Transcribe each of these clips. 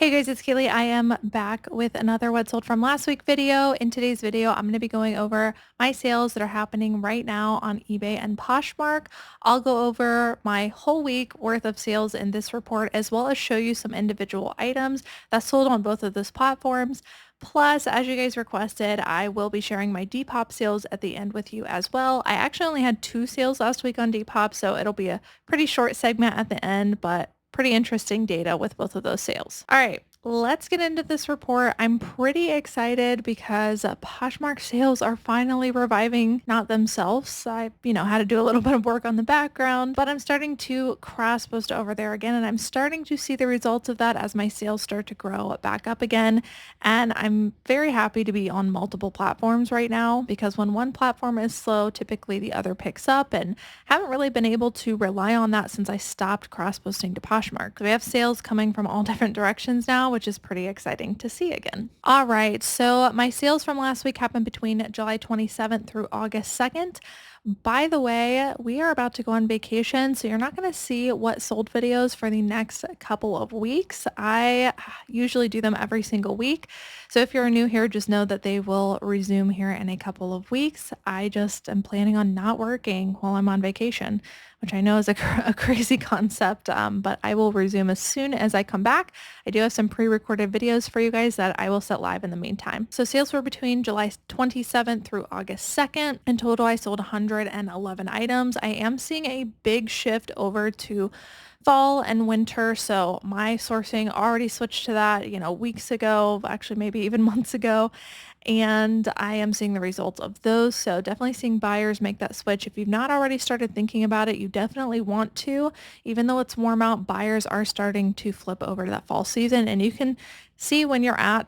Hey guys, it's Kaylee. I am back with another What Sold From Last Week video. In today's video, I'm going to be going over my sales that are happening right now on eBay and Poshmark. I'll go over my whole week worth of sales in this report, as well as show you some individual items that sold on both of those platforms. Plus, as you guys requested, I will be sharing my Depop sales at the end with you as well. I actually only had 2 sales last week on Depop, so it'll be a pretty short segment at the end, but pretty interesting data with both of those sales. All right, let's get into this report. I'm pretty excited because Poshmark sales are finally reviving, not themselves. I, had to do a little bit of work on the background, but I'm starting to cross post over there again, and I'm starting to see the results of that as my sales start to grow back up again. And I'm very happy to be on multiple platforms right now, because when one platform is slow, typically the other picks up, and haven't really been able to rely on that since I stopped cross posting to Poshmark. We have sales coming from all different directions now, which is pretty exciting to see again. All right, so my sales from last week happened between July 27th through August 2nd. By the way, we are about to go on vacation, so you're not going to see what sold videos for the next couple of weeks. I usually do them every single week. So if you're new here, just know that they will resume here in a couple of weeks. I just am planning on not working while I'm on vacation, which I know is a crazy concept, but I will resume as soon as I come back. I do have some pre-recorded videos for you guys that I will set live in the meantime. So sales were between July 27th through August 2nd. In total, I sold 111 items. I am seeing a big shift over to fall and winter, so my sourcing already switched to that, weeks ago, actually maybe even months ago, and I am seeing the results of those. So definitely seeing buyers make that switch. If you've not already started thinking about it, you definitely want to. Even though it's warm out, buyers are starting to flip over to that fall season, and you can see when you're at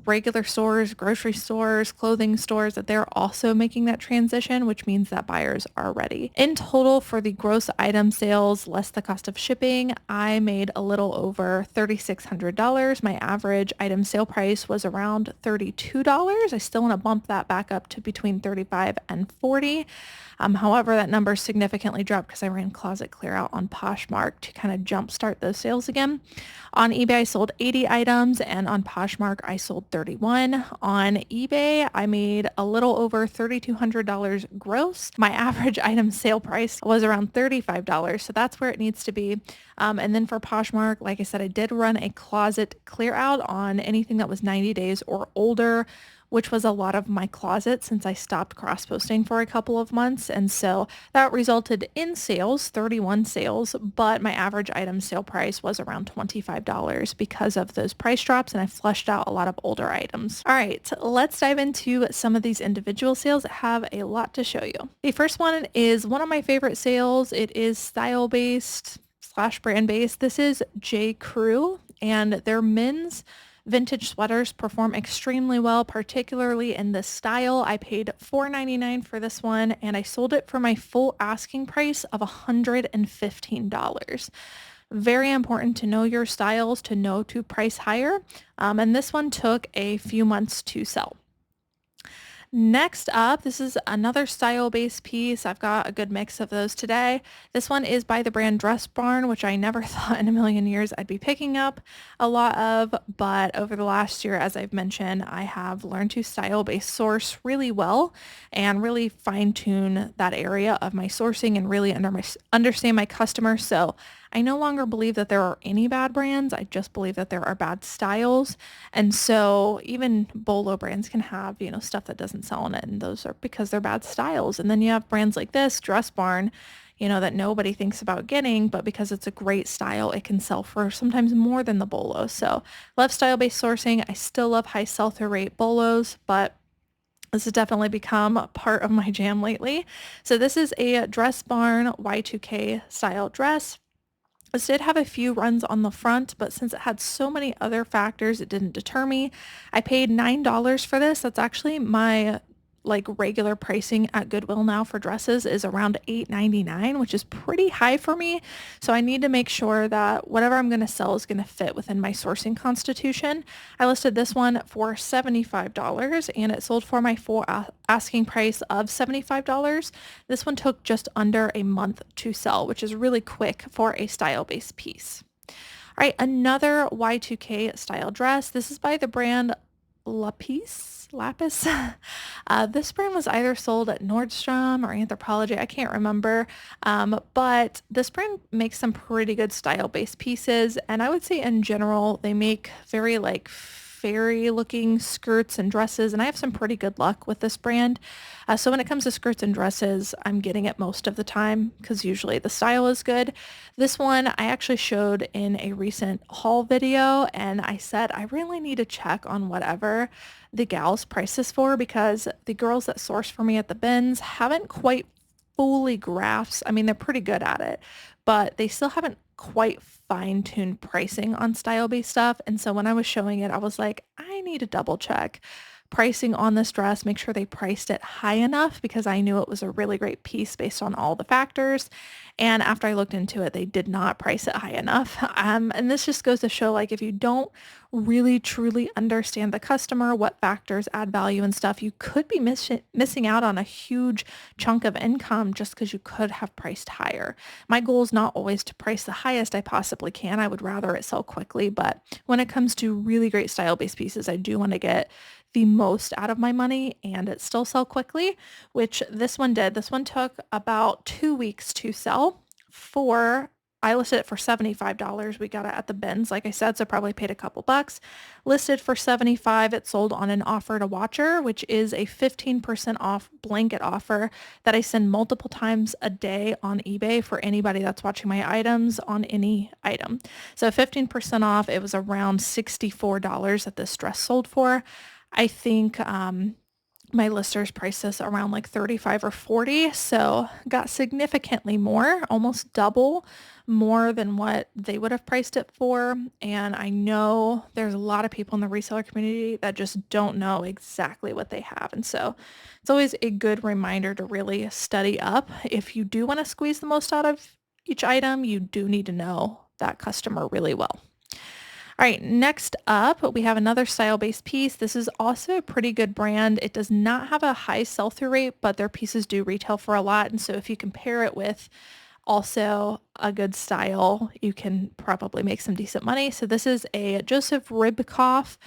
regular stores, grocery stores, clothing stores, that they're also making that transition, which means that buyers are ready. In total, for the gross item sales, less the cost of shipping, I made a little over $3,600. My average item sale price was around $32. I still want to bump that back up to between $35 and $40. However, that number significantly dropped because I ran closet clear out on Poshmark to kind of jumpstart those sales again. On eBay, I sold 80 items, and on Poshmark, I sold 31. On eBay, I made a little over $3,200 gross. My average item sale price was around $35, so that's where it needs to be. And then for Poshmark, like I said, I did run a closet clear out on anything that was 90 days or older, which was a lot of my closet since I stopped cross-posting for a couple of months. And so that resulted in sales, 31 sales, but my average item sale price was around $25 because of those price drops, and I flushed out a lot of older items. All right, let's dive into some of these individual sales that have a lot to show you. The first one is one of my favorite sales. It is style-based / brand-based. This is JCrew, and their men's vintage sweaters perform extremely well, particularly in this style. I paid $4.99 for this one, and I sold it for my full asking price of $115. Very important to know your styles, to know to price higher. And this one took a few months to sell. Next up, this is another style-based piece. I've got a good mix of those today. This one is by the brand Dress Barn, which I never thought in a million years I'd be picking up a lot of, but over the last year, as I've mentioned, I have learned to style-based source really well and really fine-tune that area of my sourcing and really understand my customer. So I no longer believe that there are any bad brands. I just believe that there are bad styles. And so even bolo brands can have, stuff that doesn't sell in it, and those are because they're bad styles. And then you have brands like this, Dress Barn, that nobody thinks about getting, but because it's a great style, it can sell for sometimes more than the bolo. So love style-based sourcing. I still love high sell-through rate bolos, but this has definitely become a part of my jam lately. So this is a Dress Barn Y2K style dress. This did have a few runs on the front, but since it had so many other factors, it didn't deter me. I paid $9 for this. That's actually my regular pricing at Goodwill now for dresses is around $8.99, which is pretty high for me. So I need to make sure that whatever I'm going to sell is going to fit within my sourcing constitution. I listed this one for $75, and it sold for my full asking price of $75. This one took just under a month to sell, which is really quick for a style-based piece. All right, another Y2K style dress. This is by the brand Lapis. This brand was either sold at Nordstrom or Anthropologie. I can't remember. But this brand makes some pretty good style-based pieces. And I would say in general, they make very like fairy looking skirts and dresses. And I have some pretty good luck with this brand. So when it comes to skirts and dresses, I'm getting it most of the time because usually the style is good. This one I actually showed in a recent haul video, and I said I really need to check on whatever the gals price this for, because the girls that source for me at the bins haven't quite fully grasped. I mean, they're pretty good at it, but they still haven't quite fine-tuned pricing on style-based stuff. And so when I was showing it, I was like, I need to double check pricing on this dress, make sure they priced it high enough, because I knew it was a really great piece based on all the factors. And after I looked into it, they did not price it high enough. And this just goes to show, like, if you don't really truly understand the customer, what factors add value and stuff, you could be missing out on a huge chunk of income just because you could have priced higher. My goal is not always to price the highest I possibly can. I would rather it sell quickly. But when it comes to really great style-based pieces, I do want to get the most out of my money and it still sell quickly, which this one did. This one took about 2 weeks to sell. I listed it for $75. We got it at the bins, like I said, so probably paid a couple bucks. Listed for $75. It sold on an offer to watcher, which is a 15% off blanket offer that I send multiple times a day on eBay for anybody that's watching my items on any item. So 15% off. It was around $64 that this dress sold for. I think my listers priced this around like 35 or 40, so got significantly more, almost double more than what they would have priced it for. And I know there's a lot of people in the reseller community that just don't know exactly what they have. And so it's always a good reminder to really study up. If you do want to squeeze the most out of each item, you do need to know that customer really well. All right, next up, we have another style-based piece. This is also a pretty good brand. It does not have a high sell-through rate, but their pieces do retail for a lot. And so if you compare it with also a good style, you can probably make some decent money. So this is a Joseph Ribkoff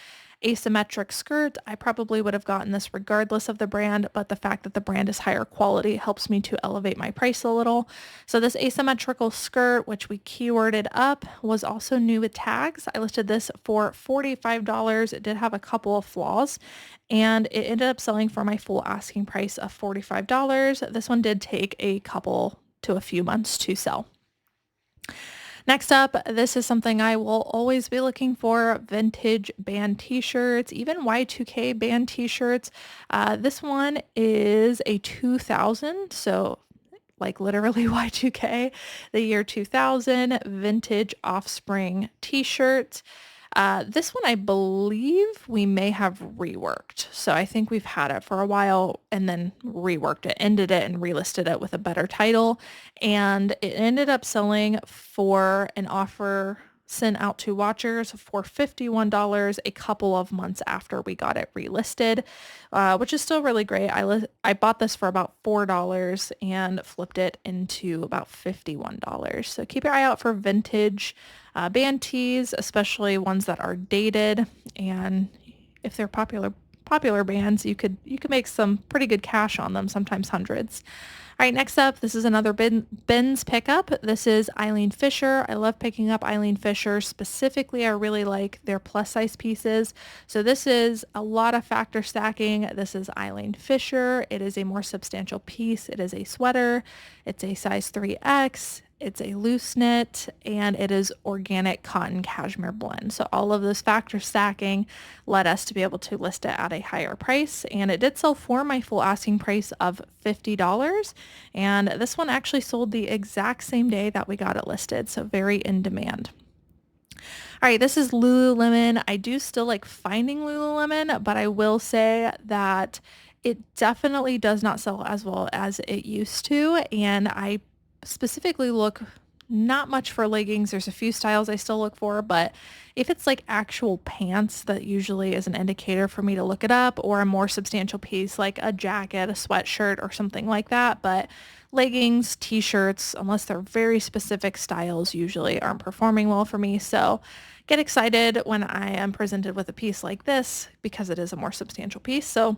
asymmetric skirt. I probably would have gotten this regardless of the brand, but the fact that the brand is higher quality helps me to elevate my price a little. So this asymmetrical skirt, which we keyworded up, was also new with tags. I listed this for $45. It did have a couple of flaws, and it ended up selling for my full asking price of $45. This one did take a couple to a few months to sell. Next up, this is something I will always be looking for: vintage band t-shirts, even Y2K band t-shirts. This one is a 2000, so like literally Y2K, the year 2000 vintage Offspring t-shirt. This one I believe we may have reworked. So I think we've had it for a while and then reworked it, ended it, and relisted it with a better title. And it ended up selling for an offer sent out to watchers for $51 a couple of months after we got it relisted, which is still really great. I bought this for about $4 and flipped it into about $51. So keep your eye out for vintage band tees, especially ones that are dated, and if they're popular bands, you could make some pretty good cash on them, sometimes hundreds. All right, next up, this is another bins pickup. This is Eileen Fisher. I love picking up Eileen Fisher. Specifically, I really like their plus size pieces. So this is a lot of factor stacking. This is Eileen Fisher. It is a more substantial piece. It is a sweater. It's a size 3X. It's a loose knit, and it is organic cotton cashmere blend. So all of this factor stacking led us to be able to list it at a higher price, and it did sell for my full asking price of $50. And this one actually sold the exact same day that we got it listed, so very in demand. All right, this is Lululemon. I do still like finding Lululemon, but I will say that it definitely does not sell as well as it used to, and I specifically look not much for leggings. There's a few styles I still look for, but if it's like actual pants, that usually is an indicator for me to look it up, or a more substantial piece like a jacket, a sweatshirt, or something like that. But leggings, t-shirts, unless they're very specific styles, usually aren't performing well for me. So get excited when I am presented with a piece like this because it is a more substantial piece. So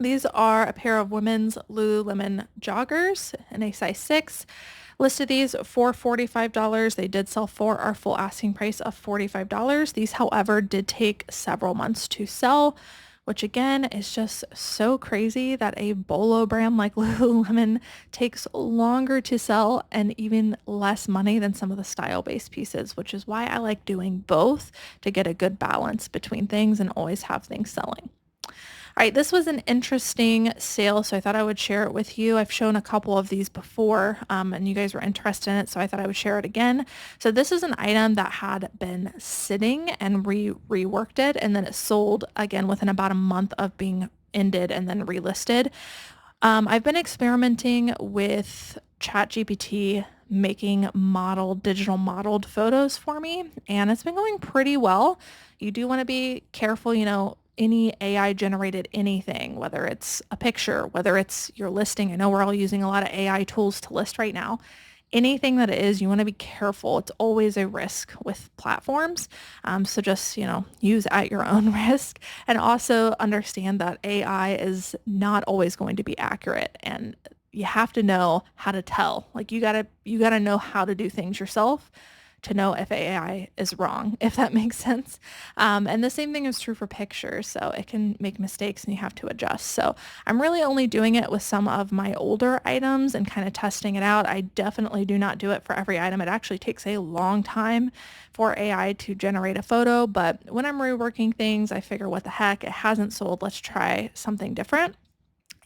these are a pair of women's Lululemon joggers in a size 6. Listed these for $45. They did sell for our full asking price of $45. These, however, did take several months to sell, which again is just so crazy that a bolo brand like Lululemon takes longer to sell and even less money than some of the style-based pieces, which is why I like doing both to get a good balance between things and always have things selling. All right, this was an interesting sale, so I thought I would share it with you. I've shown a couple of these before, and you guys were interested in it, so I thought I would share it again. So this is an item that had been sitting and reworked it, and then it sold again within about a month of being ended and then relisted. I've been experimenting with ChatGPT making digital modeled photos for me, and it's been going pretty well. You do want to be careful, any AI generated anything, whether it's a picture, whether it's your listing. I know we're all using a lot of AI tools to list right now. Anything that it is, you want to be careful. It's always a risk with platforms. So just, use at your own risk, and also understand that AI is not always going to be accurate, and you have to know how to tell. Like you gotta know how to do things yourself to know if AI is wrong, if that makes sense. And the same thing is true for pictures. So it can make mistakes and you have to adjust. So I'm really only doing it with some of my older items and kind of testing it out. I definitely do not do it for every item. It actually takes a long time for AI to generate a photo. But when I'm reworking things, I figure, what the heck, it hasn't sold. Let's try something different.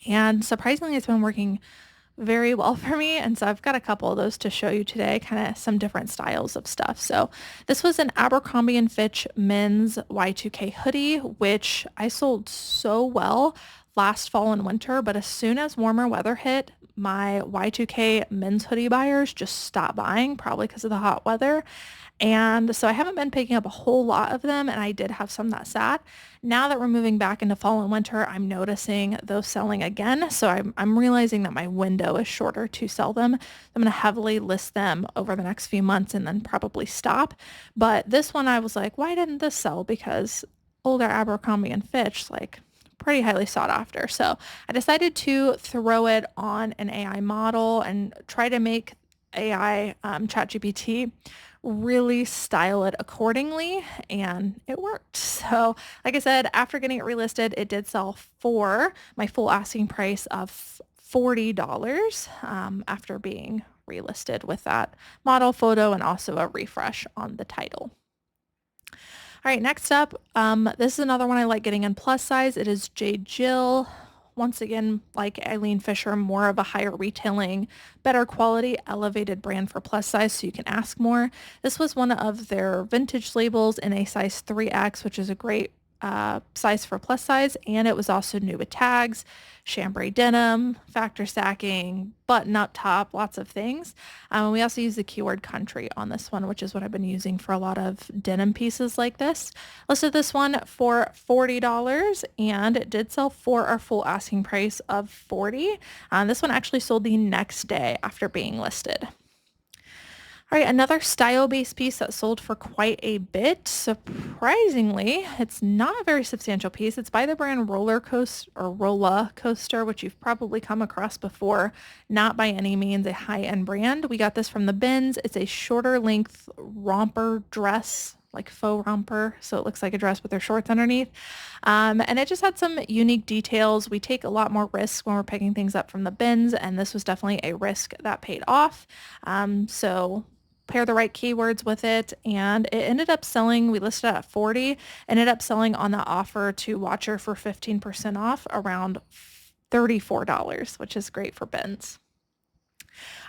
And surprisingly, it's been working very well for me. And so I've got a couple of those to show you today, kind of some different styles of stuff. So this was an Abercrombie & Fitch men's Y2K hoodie, which I sold so well last fall and winter. But as soon as warmer weather hit, my Y2K men's hoodie buyers just stopped buying, probably because of the hot weather. And so I haven't been picking up a whole lot of them, and I did have some that sat. Now that we're moving back into fall and winter, I'm noticing those selling again. So I'm realizing that my window is shorter to sell them. I'm going to heavily list them over the next few months and then probably stop. But this one I was like, why didn't this sell? Because older Abercrombie & Fitch, pretty highly sought after. So I decided to throw it on an AI model and try to make AI ChatGPT really style it accordingly, and it worked. So like I said, after getting it relisted, it did sell for my full asking price of $40 after being relisted with that model photo and also a refresh on the title. All right, next up, this is another one I like getting in plus size. It is J. Jill. Once again, like Eileen Fisher, more of a higher retailing, better quality, elevated brand for plus size, so you can ask more. This was one of their vintage labels in a size 3X, which is a great size for plus size, and it was also new with tags, chambray denim, factor stacking, button up top, lots of things. We also use the keyword country on this one, which is what I've been using for a lot of denim pieces like this. Listed this one for $40, and it did sell for our full asking price of $40. This one actually sold the next day after being listed. All right, another style-based piece that sold for quite a bit. Surprisingly, it's not a very substantial piece. It's by the brand Rollola Coaster, which you've probably come across before. Not by any means a high-end brand. We got this from the bins. It's a shorter length romper dress, like faux romper, so it looks like a dress with their shorts underneath. And it just had some unique details. We take a lot more risks when we're picking things up from the bins, and this was definitely a risk that paid off. So pair the right keywords with it, and it ended up selling, we listed it at 40, ended up selling on the offer to Watcher for 15% off, around $34, which is great for bins.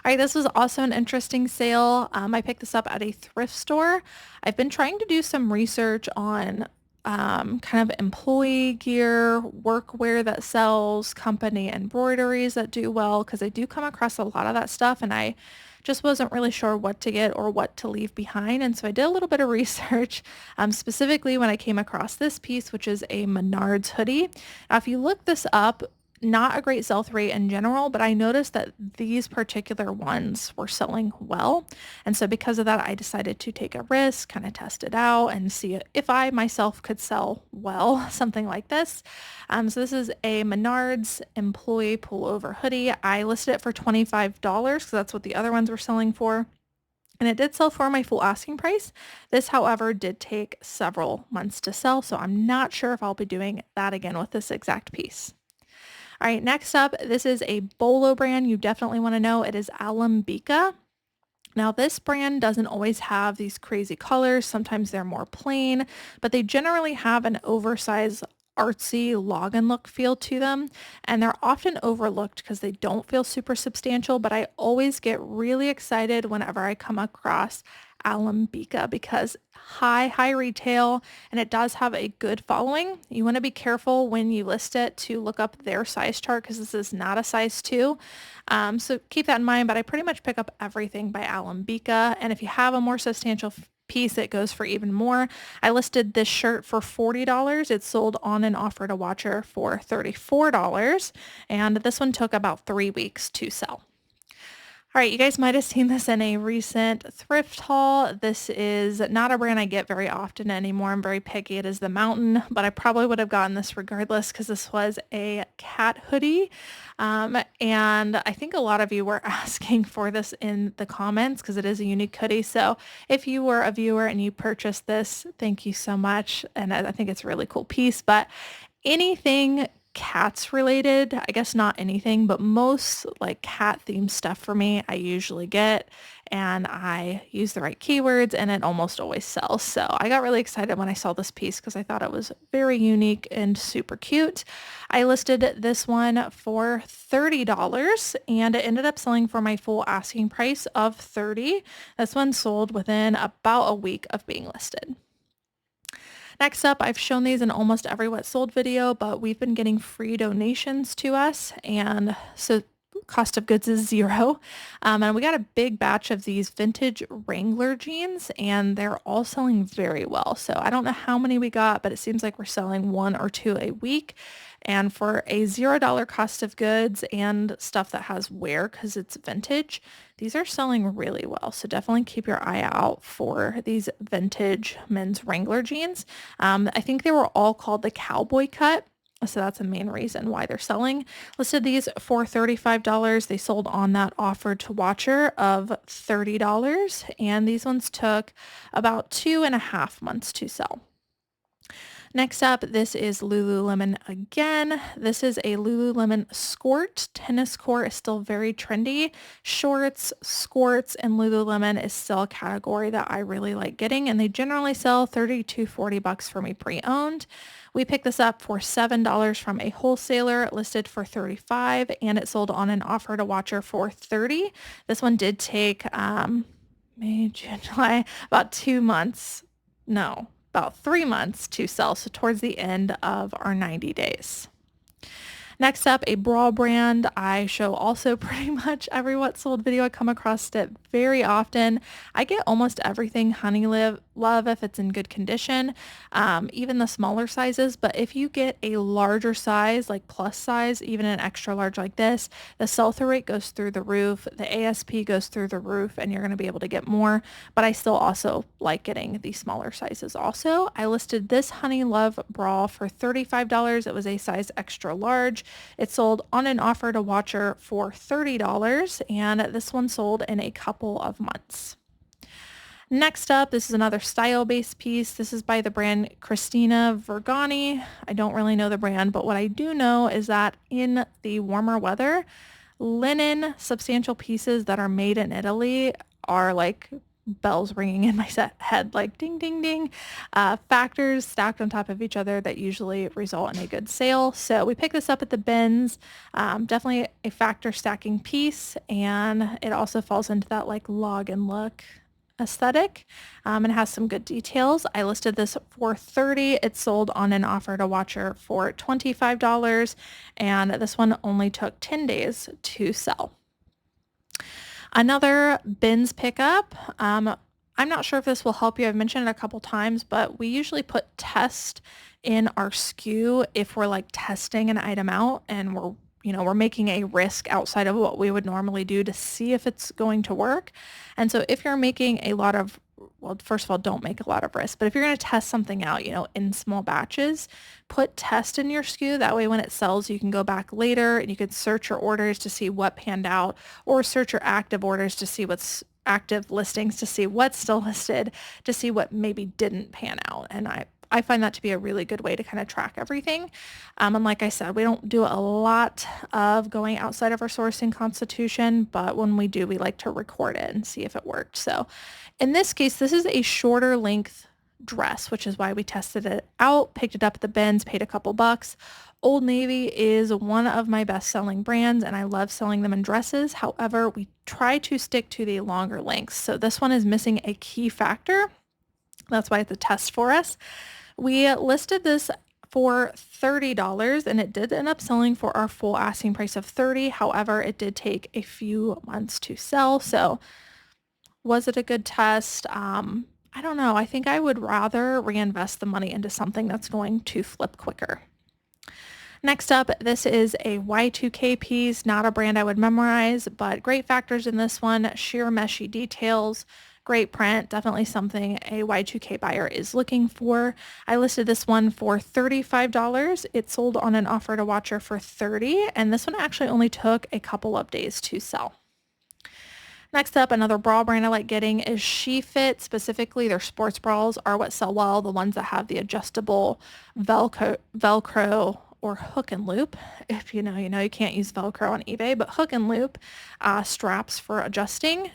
All right, this was also an interesting sale. I picked this up at a thrift store. I've been trying to do some research on kind of employee gear, workwear that sells, company embroideries that do well, because I do come across a lot of that stuff, and I just wasn't really sure what to get or what to leave behind. And so I did a little bit of research, specifically when I came across this piece, which is a Menards hoodie. Now, if you look this up, not a great sell-through rate in general, but I noticed that these particular ones were selling well. And so because of that, I decided to take a risk, kind of test it out and see if I myself could sell well, something like this. So this is a Menards employee pullover hoodie. I listed it for $25 because that's what the other ones were selling for. And it did sell for my full asking price. This, however, did take several months to sell, so I'm not sure if I'll be doing that again with this exact piece. All right, next up, this is a Bolo brand. You definitely want to know. It is Alamika. Now, this brand doesn't always have these crazy colors. Sometimes they're more plain, but they generally have an oversized artsy login look feel to them, and they're often overlooked because they don't feel super substantial, but I always get really excited whenever I come across Alamika because high retail, and it does have a good following. You want to be careful when you list it to look up their size chart because this is not a size 2. So keep that in mind, but I pretty much pick up everything by Alamika, and if you have a more substantial piece, it goes for even more. I listed this shirt for $40. It sold on an offer to watcher for $34, and this one took about 3 weeks to sell. All right, you guys might have seen this in a recent thrift haul. This is not a brand I get very often anymore. I'm very picky. It is the Mountain, but I probably would have gotten this regardless because this was a cat hoodie. And I think a lot of you were asking for this in the comments because it is a unique hoodie. So if you were a viewer and you purchased this, thank you so much. And I think it's a really cool piece, but anything cats related, I guess not anything, but most like cat themed stuff for me, I usually get, and I use the right keywords and it almost always sells. So I got really excited when I saw this piece because I thought it was very unique and super cute. I listed this one for $30 and it ended up selling for my full asking price of $30. This one sold within about a week of being listed. Next up, I've shown these in almost every What Sold video, but we've been getting free donations to us, and so cost of goods is zero. And we got a big batch of these vintage Wrangler jeans, and they're all selling very well. So I don't know how many we got, but it seems like we're selling 1 or 2 a week. And for a $0 cost of goods and stuff that has wear because it's vintage, these are selling really well. So definitely keep your eye out for these vintage men's Wrangler jeans. I think they were all called the cowboy cut. So that's the main reason why they're selling. Listed these for $35. They sold on that offer to watcher of $30. And these ones took about 2.5 months to sell. Next up, this is Lululemon again. This is a Lululemon Squirt. Tennis court is still very trendy. Shorts, squirts, and Lululemon is still a category that I really like getting, and they generally sell $30 to $40 for me pre-owned. We picked this up for $7 from a wholesaler, listed for $35, and it sold on an offer to watcher for $30. This one did take May, June, July, about 2 months. No, about 3 months to sell, so towards the end of our 90 days. Next up, a bra brand. I show also pretty much every What Sold video. I come across it very often. I get almost everything Honey Love if it's in good condition, even the smaller sizes. But if you get a larger size, like plus size, even an extra large like this, the sell-through rate goes through the roof, the ASP goes through the roof, and you're going to be able to get more. But I still also like getting the smaller sizes also. I listed this Honey Love bra for $35. It was a size extra large. It sold on an offer to watcher for $30, and this one sold in a couple of months. Next up, this is another style-based piece. This is by the brand Christina Verani. I don't really know the brand, but what I do know is that in the warmer weather, linen substantial pieces that are made in Italy are like bells ringing in my head, like ding, ding, ding. Factors stacked on top of each other that usually result in a good sale. So we picked this up at the bins. Definitely a factor stacking piece, and it also falls into that like login look aesthetic, and has some good details. I listed this for $30. It sold on an offer to watcher for $25, and this one only took 10 days to sell. Another bins pickup. I'm not sure if this will help you. I've mentioned it a couple times, but we usually put test in our SKU if we're like testing an item out and we're we're making a risk outside of what we would normally do to see if it's going to work. And so if you're making a lot of, well, first of all, don't make a lot of risk, but if you're going to test something out, in small batches, put test in your SKU. That way when it sells, you can go back later and you can search your orders to see what panned out, or search your active orders to see what's active listings, to see what's still listed, to see what maybe didn't pan out. And I find that to be a really good way to kind of track everything. And like I said, we don't do a lot of going outside of our sourcing constitution, but when we do, we like to record it and see if it worked. So in this case, this is a shorter length dress, which is why we tested it out, picked it up at the bins, paid a couple bucks. Old Navy is one of my best selling brands and I love selling them in dresses. However, we try to stick to the longer lengths. So this one is missing a key factor. That's why it's a test for us. We listed this for $30 and it did end up selling for our full asking price of $30. However, it did take a few months to sell. So was it a good test? I don't know. I think I would rather reinvest the money into something that's going to flip quicker. Next up, this is a Y2K piece, not a brand I would memorize, but great factors in this one, sheer meshy details, great print, definitely something a Y2K buyer is looking for. I listed this one for $35. It sold on an offer to watcher for $30, and this one actually only took a couple of days to sell. Next up, another bra brand I like getting is SheFit. Specifically, their sports bras are what sell well, the ones that have the adjustable Velcro or hook and loop. If you know, you can't use Velcro on eBay, but hook and loop straps for adjusting.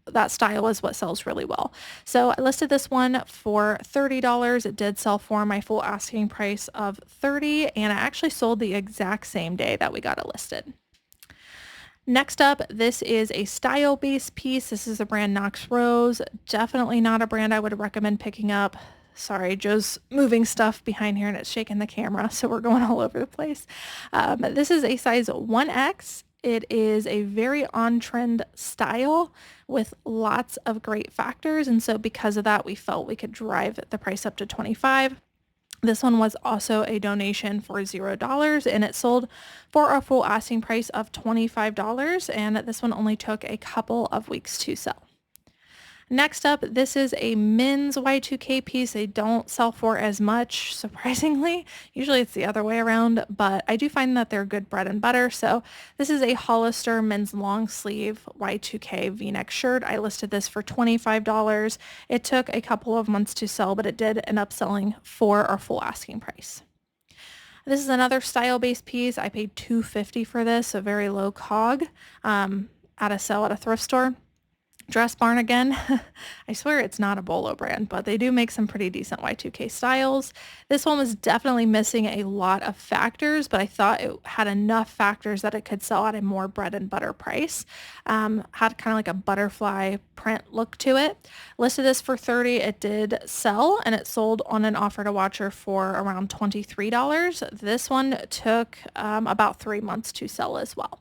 That style is what sells really well. So I listed this one for $30. It did sell for my full asking price of $30, and I actually sold the exact same day that we got it listed. Next up, this is a style-based piece. This is the brand Knox Rose. Definitely not a brand I would recommend picking up. Sorry, Joe's moving stuff behind here and it's shaking the camera, so we're going all over the place. This is a size 1X. It is a very on-trend style with lots of great factors, and so because of that, we felt we could drive the price up to $25. This one was also a donation for $0, and it sold for a full asking price of $25, and this one only took a couple of weeks to sell. Next up, this is a men's Y2K piece. They don't sell for as much, surprisingly. Usually it's the other way around, but I do find that they're good bread and butter. So this is a Hollister men's long sleeve Y2K V-neck shirt. I listed this for $25. It took a couple of months to sell, but it did end up selling for our full asking price. This is another style-based piece. I paid $250 for this, so very low COG at a sale at a thrift store. Dress Barn again. I swear it's not a Bolo brand, but they do make some pretty decent Y2K styles. This one was definitely missing a lot of factors, but I thought it had enough factors that it could sell at a more bread and butter price. Had kind of like a butterfly print look to it. Listed this for $30. It did sell, and it sold on an offer to watcher for around $23. This one took about 3 months to sell as well.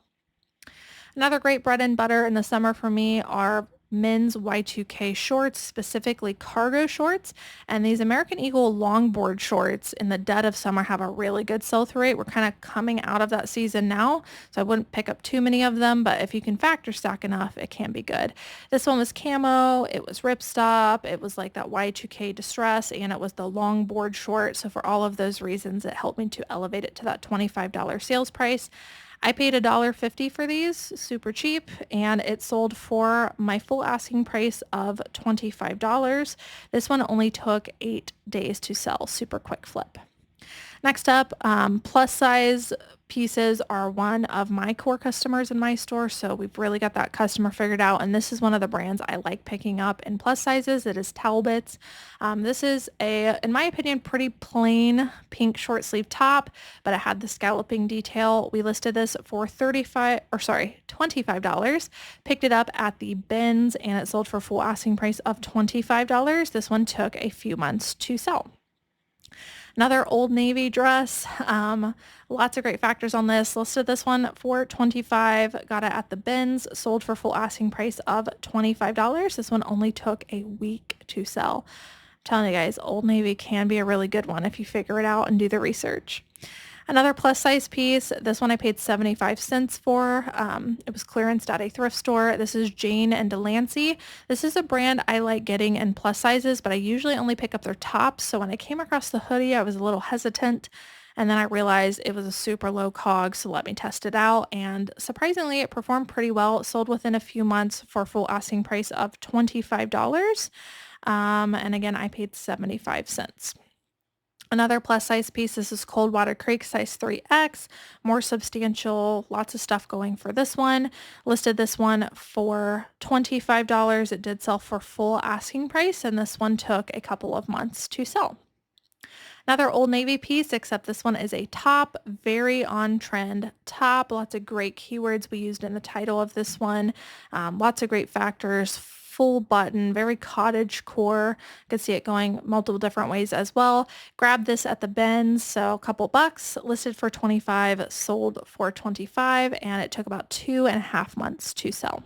Another great bread and butter in the summer for me are men's Y2K shorts, specifically cargo shorts, and these American Eagle longboard shorts in the dead of summer have a really good sell-through rate. We're kind of coming out of that season now, so I wouldn't pick up too many of them, but if you can factor stock enough, it can be good. This one was camo, it was ripstop, it was like that Y2K distress, and it was the longboard short, so for all of those reasons, it helped me to elevate it to that $25 sales price. I paid $1.50 for these, super cheap, and it sold for my full asking price of $25. This one only took 8 days to sell, super quick flip. Next up, plus size pieces are one of my core customers in my store, so we've really got that customer figured out, and this is one of the brands I like picking up in plus sizes. It is Talbitz. This is a, in my opinion, pretty plain pink short sleeve top, but it had the scalloping detail. We listed this for $25. Picked it up at the bins, and it sold for full asking price of $25. This one took a few months to sell. Another Old Navy dress, lots of great factors on this. Listed this one for $25, got it at the bins, sold for full asking price of $25. This one only took a week to sell. I'm telling you guys, Old Navy can be a really good one if you figure it out and do the research. Another plus size piece, this one I paid 75 cents for. It was clearanced at a thrift store. This is Jane and Delancey. This is a brand I like getting in plus sizes, but I usually only pick up their tops. So when I came across the hoodie, I was a little hesitant. And then I realized it was a super low cog, so let me test it out. And surprisingly, it performed pretty well. It sold within a few months for a full asking price of $25. And again, I paid 75 cents. Another plus size piece, this is Coldwater Creek size 3X, more substantial, lots of stuff going for this one. Listed this one for $25. It did sell for full asking price, and this one took a couple of months to sell. Another Old Navy piece, except this one is a top, very on trend top. Lots of great keywords we used in the title of this one. Lots of great factors, full button, very cottage core. You can see it going multiple different ways as well. Grabbed this at the bins, so a couple bucks, listed for 25, sold for 25, and it took about 2.5 months to sell.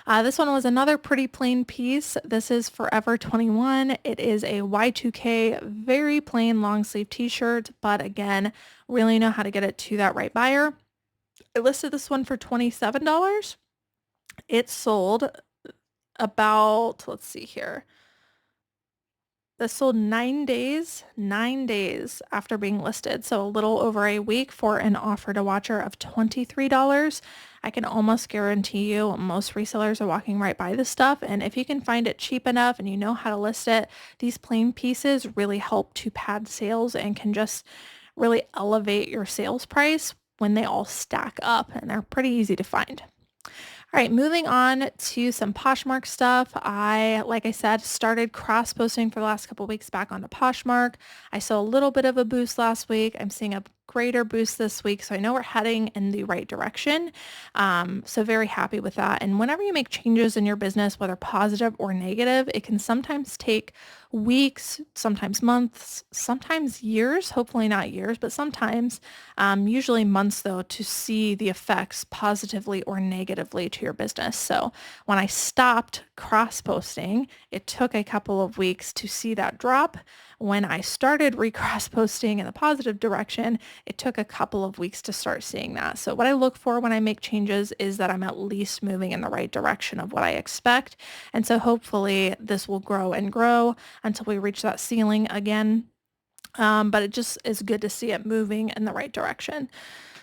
This one was another pretty plain piece. This is Forever 21. It is a Y2K, very plain long sleeve t-shirt, but again, really know how to get it to that right buyer. I listed this one for $27. It sold about, let's see here. This sold 9 days after being listed. So a little over a week for an offer to watcher of $23. I can almost guarantee you most resellers are walking right by this stuff. And if you can find it cheap enough and you know how to list it, these plain pieces really help to pad sales and can just really elevate your sales price when they all stack up, and they're pretty easy to find. All right, moving on to some Poshmark stuff. Like I said, started cross-posting for the last couple weeks back onto Poshmark. I saw a little bit of a boost last week. I'm seeing a greater boost this week, so I know we're heading in the right direction. So very happy with that. And whenever you make changes in your business, whether positive or negative, it can sometimes take weeks, sometimes months, sometimes years, hopefully not years, but sometimes, usually months though, to see the effects positively or negatively to your business. So when I stopped cross-posting, it took a couple of weeks to see that drop. When I started recross-posting in the positive direction, it took a couple of weeks to start seeing that. So what I look for when I make changes is that I'm at least moving in the right direction of what I expect. And so hopefully this will grow and grow until we reach that ceiling again. But it just is good to see it moving in the right direction.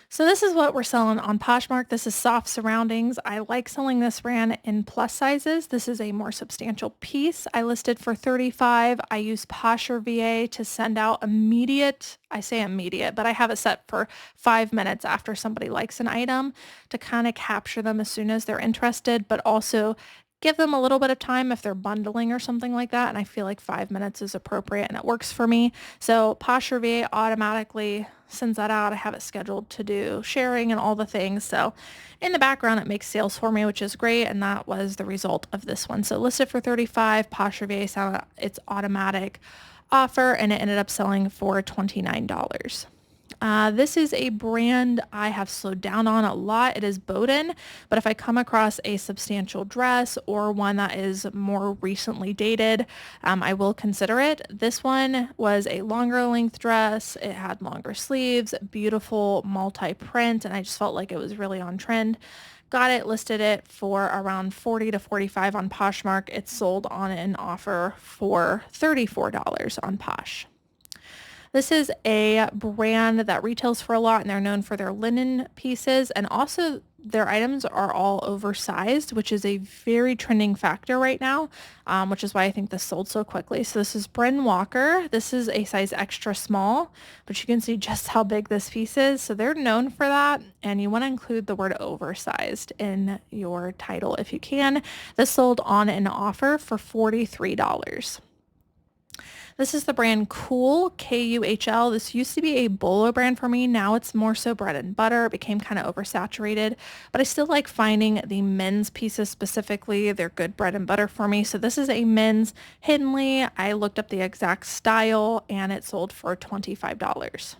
So this is what we're selling on Poshmark. This is soft surroundings. I like selling this brand in plus sizes. This is a more substantial piece. I listed for 35. I use Posher VA to send out immediate, I say immediate, but I have it set for 5 minutes after somebody likes an item to kind of capture them as soon as they're interested, but also give them a little bit of time if they're bundling or something like that. And I feel like 5 minutes is appropriate and it works for me. So Posher VA automatically sends that out. I have it scheduled to do sharing and all the things. So in the background, it makes sales for me, which is great. And that was the result of this one. So listed for 35, Posher VA sent out its automatic offer and it ended up selling for $29. This is a brand I have slowed down on a lot. It is Bowden, but if I come across a substantial dress or one that is more recently dated, I will consider it. This one was a longer length dress. It had longer sleeves, beautiful multi-print, and I just felt like it was really on trend. Got it, listed it for around 40 to 45 on Poshmark. It sold on an offer for $34 on Posh. This is a brand that retails for a lot, and they're known for their linen pieces, and also their items are all oversized, which is a very trending factor right now, which is why I think this sold so quickly. So this is Bren Walker. This is a size extra small, but you can see just how big this piece is. So they're known for that, and you want to include the word oversized in your title if you can. This sold on an offer for $43. This is the brand Cool, Kuhl. This used to be a bolo brand for me. Now it's more so bread and butter. It became kind of oversaturated, but I still like finding the men's pieces specifically. They're good bread and butter for me. So this is a men's Hiddenly. I looked up the exact style and it sold for $25.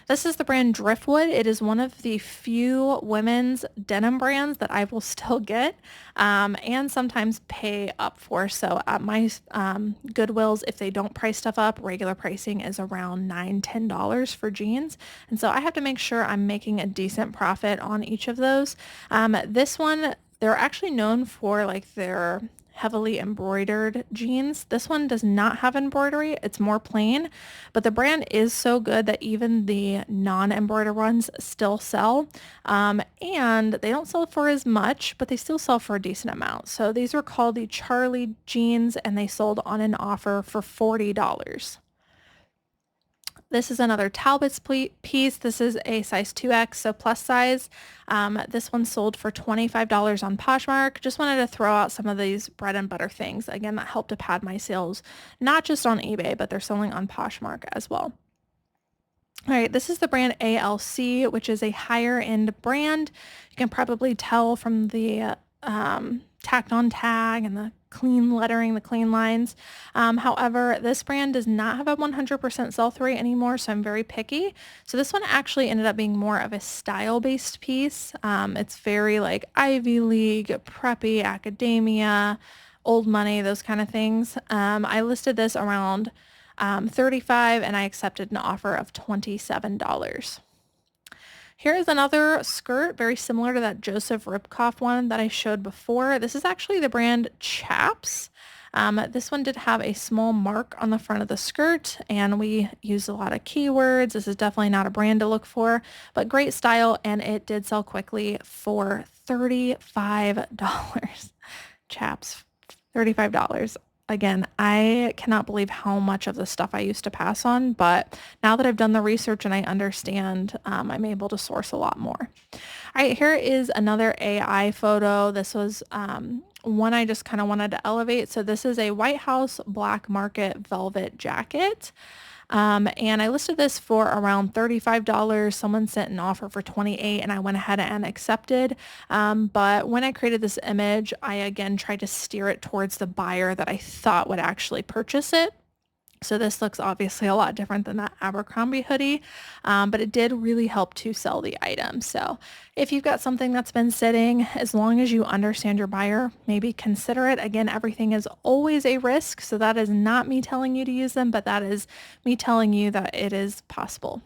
This is the brand Driftwood. It is one of the few women's denim brands that I will still get and sometimes pay up for. So at my Goodwills, if they don't price stuff up, regular pricing is around $9, $10 for jeans. And so I have to make sure I'm making a decent profit on each of those. This one, they're actually known for like their heavily embroidered jeans. This one does not have embroidery. It's more plain, but the brand is so good that even the non-embroidered ones still sell. And they don't sell for as much, but they still sell for a decent amount. So these are called the Charlie jeans and they sold on an offer for $40. This is another Talbitz piece. This is a size 2X, so plus size. This one sold for $25 on Poshmark. Just wanted to throw out some of these bread and butter things. Again, that helped to pad my sales, not just on eBay, but they're selling on Poshmark as well. All right, this is the brand ALC, which is a higher end brand. You can probably tell from the tacked on tag and the clean lettering, the clean lines. However, this brand does not have a 100% sell-through rate anymore, so I'm very picky. So this one actually ended up being more of a style-based piece. It's very like Ivy League, preppy, academia, old money, those kind of things. I listed this around $35 and I accepted an offer of $27. Here is another skirt, very similar to that Joseph Ribkoff one that I showed before. This is actually the brand Chaps. This one did have a small mark on the front of the skirt, and we used a lot of keywords. This is definitely not a brand to look for, but great style, and it did sell quickly for $35. Chaps, $35. Again, I cannot believe how much of the stuff I used to pass on, but now that I've done the research and I understand, I'm able to source a lot more. All right, here is another AI photo. This was one I just kind of wanted to elevate. So this is a White House Black Market velvet jacket. And I listed this for around $35. Someone sent an offer for $28 and I went ahead and accepted. But when I created this image, I again tried to steer it towards the buyer that I thought would actually purchase it. So this looks obviously a lot different than that Abercrombie hoodie, but it did really help to sell the item. So if you've got something that's been sitting, as long as you understand your buyer, maybe consider it. Again, everything is always a risk. So that is not me telling you to use them, but that is me telling you that it is possible.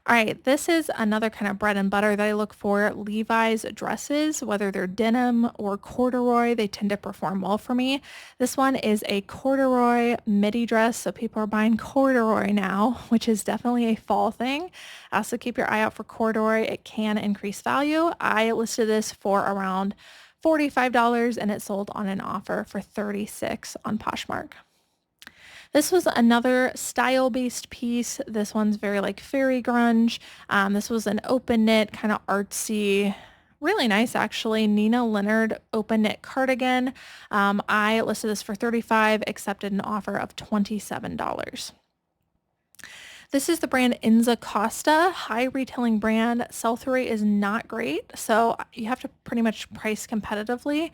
All right, this is another kind of bread and butter that I look for. Levi's dresses, whether they're denim or corduroy, they tend to perform well for me. This one is a corduroy midi dress, so people are buying corduroy now, which is definitely a fall thing. So keep your eye out for corduroy. It can increase value. I listed this for around $45 and it sold on an offer for $36 on Poshmark. This was another style-based piece. This one's very like fairy grunge. This was an open knit, kind of artsy, really nice actually, Nina Leonard open knit cardigan. I listed this for $35, accepted an offer of $27. This is the brand inzacosta, high retailing brand. Sell-through rate is not great, so you have to pretty much price competitively.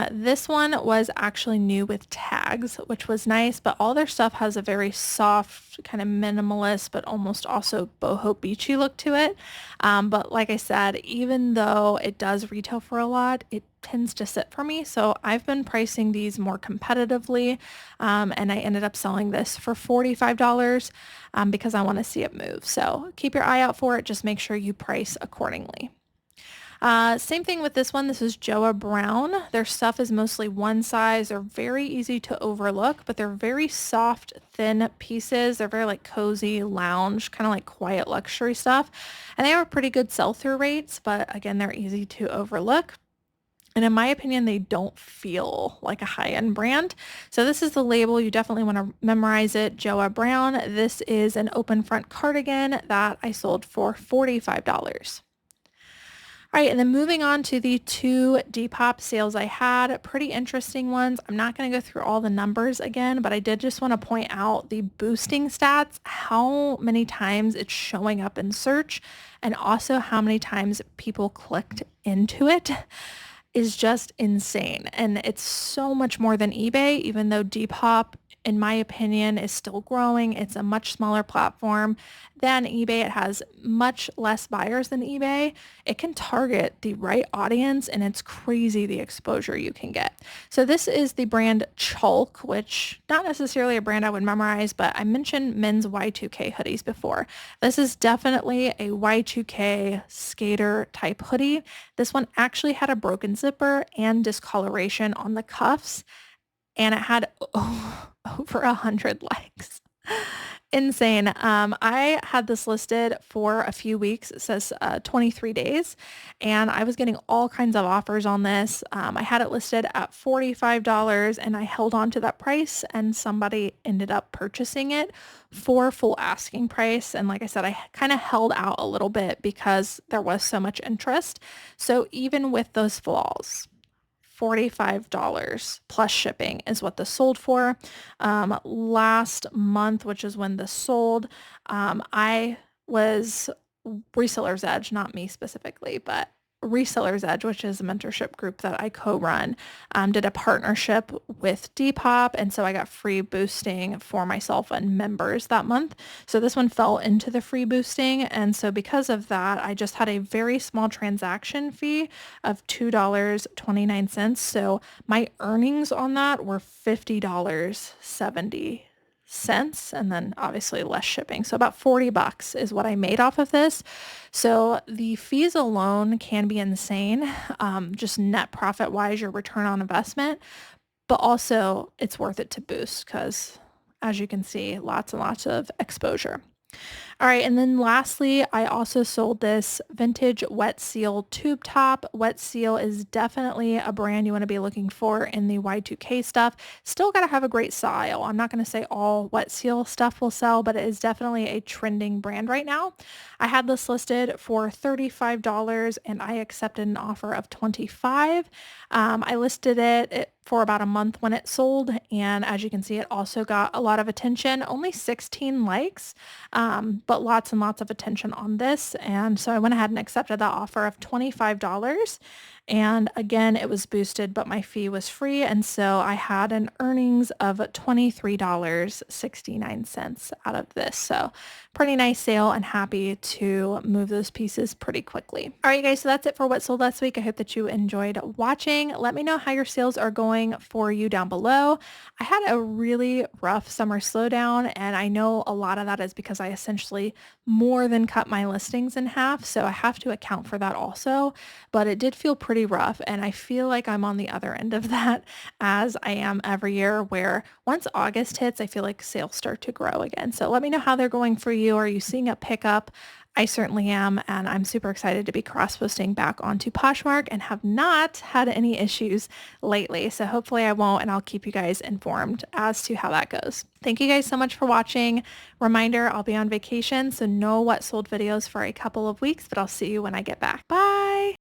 This one was actually new with tags, which was nice, but all their stuff has a very soft, kind of minimalist, but almost also boho beachy look to it. But like I said, even though it does retail for a lot, it tends to sit for me. So I've been pricing these more competitively, and I ended up selling this for $45 because I want to see it move. So keep your eye out for it. Just make sure you price accordingly. Same thing with this one. This is Joa Brown. Their stuff is mostly one size. They're very easy to overlook, but they're very soft, thin pieces. They're very like cozy lounge, kind of like quiet luxury stuff. And they have pretty good sell-through rates, but again, they're easy to overlook. And in my opinion, they don't feel like a high-end brand. So this is the label. You definitely want to memorize it. Joa Brown. This is an open front cardigan that I sold for $45. All right, and then moving on to the two Depop sales I had, pretty interesting ones. I'm not going to go through all the numbers again, but I did just want to point out the boosting stats, how many times it's showing up in search, and also how many times people clicked into it is just insane. And it's so much more than eBay, even though Depop in my opinion, is still growing. It's a much smaller platform than eBay. It has much less buyers than eBay. It can target the right audience, and it's crazy the exposure you can get. So this is the brand Chalk, which not necessarily a brand I would memorize, but I mentioned men's Y2K hoodies before. This is definitely a Y2K skater type hoodie. This one actually had a broken zipper and discoloration on the cuffs, and it had over 100 likes. Insane. I had this listed for a few weeks. It says 23 days, and I was getting all kinds of offers on this. I had it listed at $45, and I held on to that price, and somebody ended up purchasing it for full asking price. And like I said, I kind of held out a little bit because there was so much interest. So even with those flaws, $45 plus shipping is what this sold for. Last month, which is when this sold, I was Reseller's Edge, not me specifically, but Reseller's Edge, which is a mentorship group that I co-run, did a partnership with Depop, and so I got free boosting for myself and members that month. So this one fell into the free boosting, and so because of that, I just had a very small transaction fee of $2.29. So my earnings on that were $50.70, and then obviously less shipping. So about $40 is what I made off of this. So the fees alone can be insane, just net profit wise, your return on investment, but also it's worth it to boost because as you can see, lots and lots of exposure. All right, and then lastly, I also sold this vintage Wet Seal tube top. Wet Seal is definitely a brand you want to be looking for in the Y2K stuff. Still got to have a great style. I'm not going to say all Wet Seal stuff will sell, but it is definitely a trending brand right now. I had this listed for $35 and I accepted an offer of $25. I listed it for about a month when it sold, and as you can see, it also got a lot of attention, only 16 likes, but lots and lots of attention on this. And so I went ahead and accepted that offer of $25. And again, it was boosted, but my fee was free. And so I had an earnings of $23.69 out of this. So pretty nice sale, and happy to move those pieces pretty quickly. All right, guys, so that's it for what sold last week. I hope that you enjoyed watching. Let me know how your sales are going for you down below. I had a really rough summer slowdown, and I know a lot of that is because I essentially more than cut my listings in half. So I have to account for that also, but it did feel pretty rough. And I feel like I'm on the other end of that, as I am every year, where once August hits, I feel like sales start to grow again. So let me know how they're going for you. Are you seeing a pickup? I certainly am, and I'm super excited to be cross-posting back onto Poshmark and have not had any issues lately. So hopefully I won't, and I'll keep you guys informed as to how that goes. Thank you guys so much for watching. Reminder, I'll be on vacation, so no what sold videos for a couple of weeks, but I'll see you when I get back. Bye!